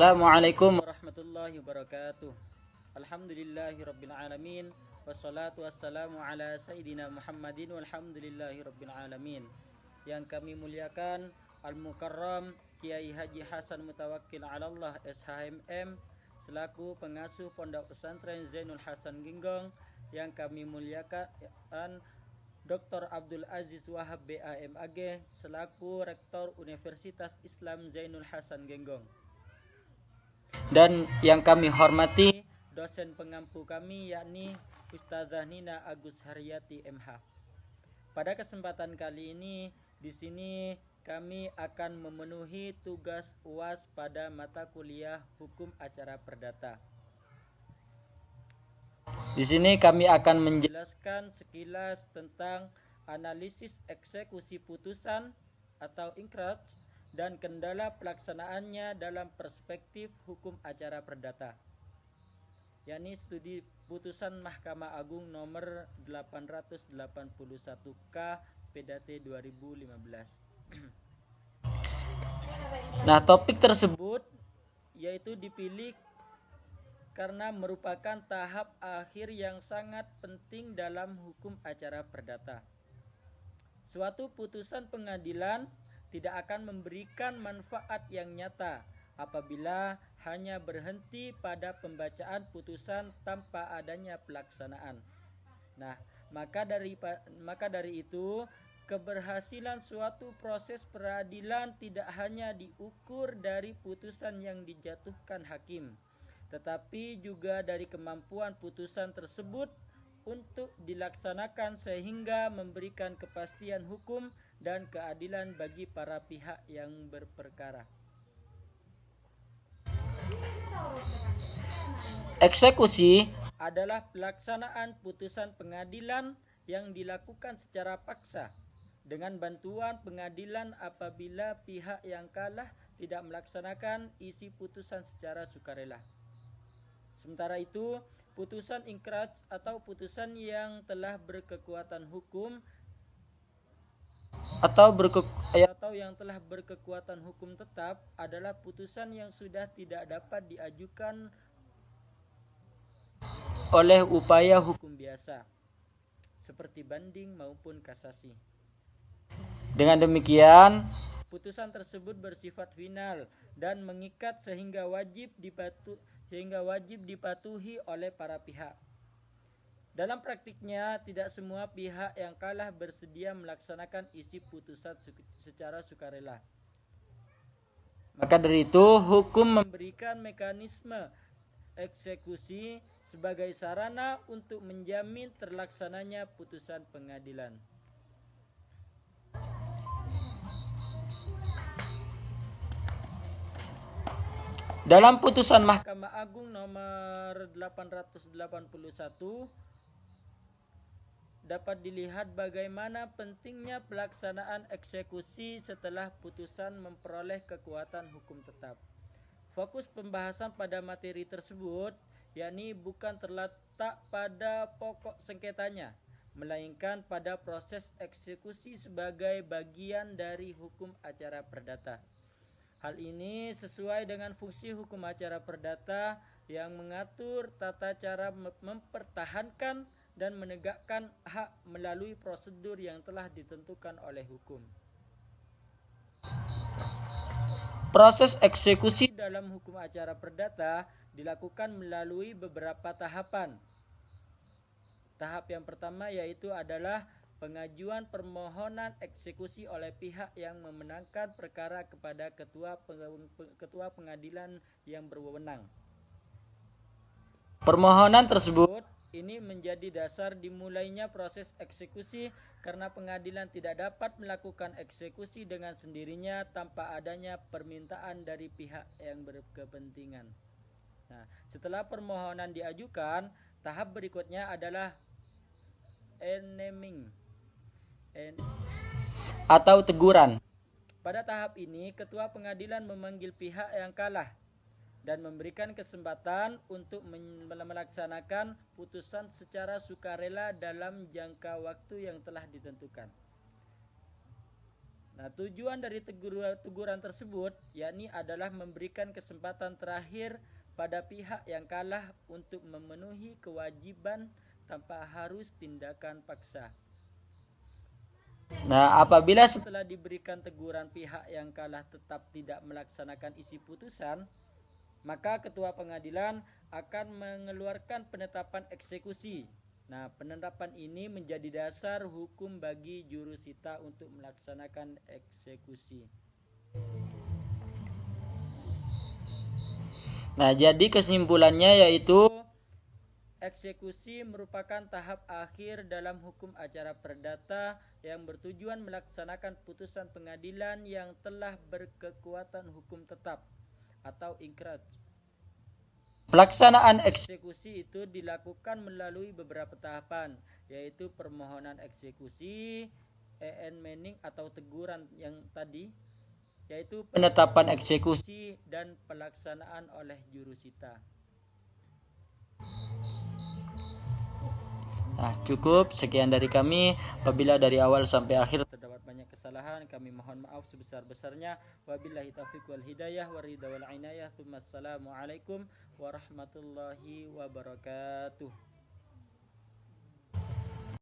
Assalamualaikum warahmatullahi wabarakatuh. Alhamdulillahirabbil alamin wassalatu wassalamu ala sayyidina Muhammadin walhamdulillahirabbil alamin. Yang kami muliakan Al-Mukarram Kiai Haji Hasan Mutawakkil 'Alallah SHMM selaku pengasuh Pondok Pesantren Zainul Hasan Genggong. Yang kami muliakan Dr. Abdul Aziz Wahab BAMAG selaku Rektor Universitas Islam Zainul Hasan Genggong. Dan yang kami hormati dosen pengampu kami yakni Ustazah Nina Agus Haryati MH. Pada kesempatan kali ini di sini kami akan memenuhi tugas UAS pada mata kuliah Hukum Acara Perdata. Di sini kami akan menjelaskan sekilas tentang analisis eksekusi putusan atau ingkraj dan kendala pelaksanaannya dalam perspektif hukum acara perdata, yakni studi putusan Mahkamah Agung nomor 881K PDT 2015. Nah, topik tersebut yaitu dipilih karena merupakan tahap akhir yang sangat penting dalam hukum acara perdata. Suatu putusan pengadilan tidak akan memberikan manfaat yang nyata apabila hanya berhenti pada pembacaan putusan tanpa adanya pelaksanaan. Nah, maka dari itu keberhasilan suatu proses peradilan tidak hanya diukur dari putusan yang dijatuhkan hakim, tetapi juga dari kemampuan putusan tersebut untuk dilaksanakan sehingga memberikan kepastian hukum dan keadilan bagi para pihak yang berperkara. Eksekusi adalah pelaksanaan putusan pengadilan yang dilakukan secara paksa dengan bantuan pengadilan apabila pihak yang kalah tidak melaksanakan isi putusan secara sukarela. Sementara itu, putusan ingkraj atau putusan yang telah berkekuatan hukum atau yang telah berkekuatan hukum tetap adalah putusan yang sudah tidak dapat diajukan oleh upaya hukum biasa seperti banding maupun kasasi. Dengan demikian, putusan tersebut bersifat final dan mengikat sehingga wajib dipatuhi oleh para pihak. Dalam praktiknya, tidak semua pihak yang kalah bersedia melaksanakan isi putusan secara sukarela. Maka dari itu, hukum memberikan mekanisme eksekusi sebagai sarana untuk menjamin terlaksananya putusan pengadilan. Dalam putusan Mahkamah Agung nomor 881 dapat dilihat bagaimana pentingnya pelaksanaan eksekusi setelah putusan memperoleh kekuatan hukum tetap. Fokus pembahasan pada materi tersebut yakni bukan terletak pada pokok sengketanya, melainkan pada proses eksekusi sebagai bagian dari hukum acara perdata. Hal ini sesuai dengan fungsi hukum acara perdata yang mengatur tata cara mempertahankan dan menegakkan hak melalui prosedur yang telah ditentukan oleh hukum. Proses eksekusi dalam hukum acara perdata dilakukan melalui beberapa tahapan. Tahap yang pertama yaitu adalah pengajuan permohonan eksekusi oleh pihak yang memenangkan perkara kepada ketua pengadilan yang berwenang. Permohonan tersebut ini menjadi dasar dimulainya proses eksekusi karena pengadilan tidak dapat melakukan eksekusi dengan sendirinya tanpa adanya permintaan dari pihak yang berkepentingan. Nah, setelah permohonan diajukan, tahap berikutnya adalah naming atau teguran. Pada tahap ini, ketua pengadilan memanggil pihak yang kalah dan memberikan kesempatan untuk melaksanakan putusan secara sukarela dalam jangka waktu yang telah ditentukan. Nah, tujuan dari teguran tersebut yakni adalah memberikan kesempatan terakhir pada pihak yang kalah untuk memenuhi kewajiban tanpa harus tindakan paksa. Nah, apabila setelah diberikan teguran pihak yang kalah tetap tidak melaksanakan isi putusan, maka ketua pengadilan akan mengeluarkan penetapan eksekusi. Nah, penetapan ini menjadi dasar hukum bagi jurusita untuk melaksanakan eksekusi. Nah, jadi kesimpulannya yaitu eksekusi merupakan tahap akhir dalam hukum acara perdata yang bertujuan melaksanakan putusan pengadilan yang telah berkekuatan hukum tetap atau inkrah. Pelaksanaan eksekusi itu dilakukan melalui beberapa tahapan, yaitu permohonan eksekusi, en-mening atau teguran yang tadi, yaitu penetapan eksekusi dan pelaksanaan oleh jurusita. Nah, cukup sekian dari kami. Apabila dari awal sampai akhir terdapat banyak kesalahan, kami mohon maaf sebesar-besarnya. Wabillahi taufiq wal hidayah waridha wal inayah. Assalamualaikum warahmatullahi wabarakatuh.